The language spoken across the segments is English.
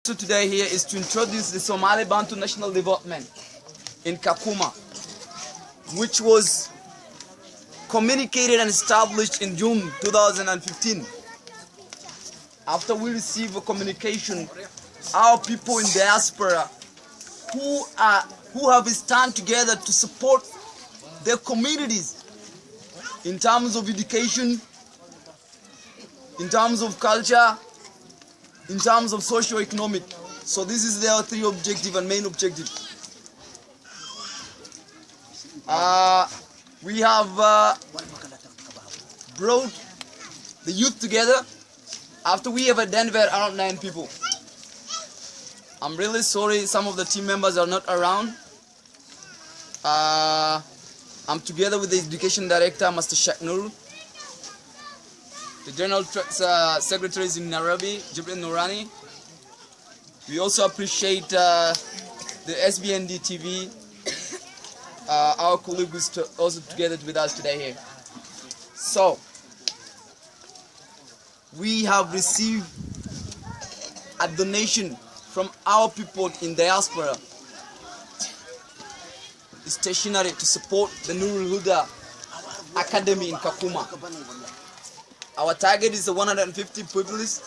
So today here is to introduce the Somali Bantu National Development in Kakuma, which was communicated and established in June 2015. After we receive a communication, our people in diaspora who have stand together to support their communities in terms of education, in terms of culture, in terms of socio-economic. So this is their three objective and main objective. We have brought the youth together after we have identified around 9 people. I'm really sorry some of the team members are not around. I'm together with the education director, Mr. Sheikh Nur. The General Secretary is in Nairobi, Jibril Noorani. We also appreciate the SBND TV, our colleague who is also together with us today here. So, we have received a donation from our people in diaspora, stationery to support the Nurul Huda Academy in Kakuma. Our target is 150 pupils.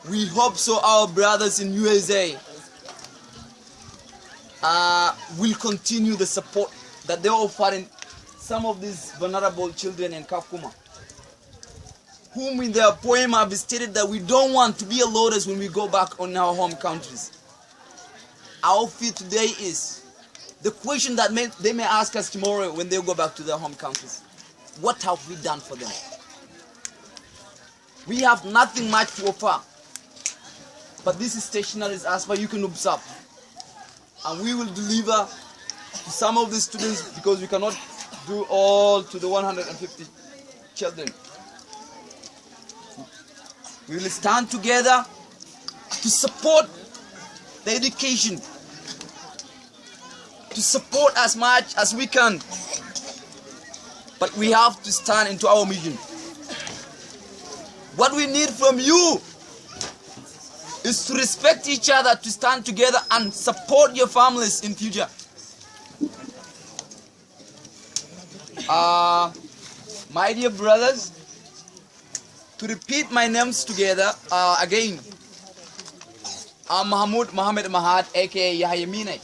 We hope so our brothers in USA will continue the support that they are offering some of these vulnerable children in Kakuma, whom in their poem have stated that we don't want to be loaders when we go back on our home countries. Our fear today is the question that they may ask us tomorrow when they go back to their home countries. What have we done for them? We have nothing much to offer, but this is stationery as far you can observe, and we will deliver to some of the students because we cannot do all to the 150 children. We will stand together to support the education, to support as much as we can. But we have to stand into our mission. What we need from you is to respect each other, to stand together and support your families in future. My dear brothers, to repeat my names together again, I'm Mahmoud Mohammed Mahad, aka Yahya Minay.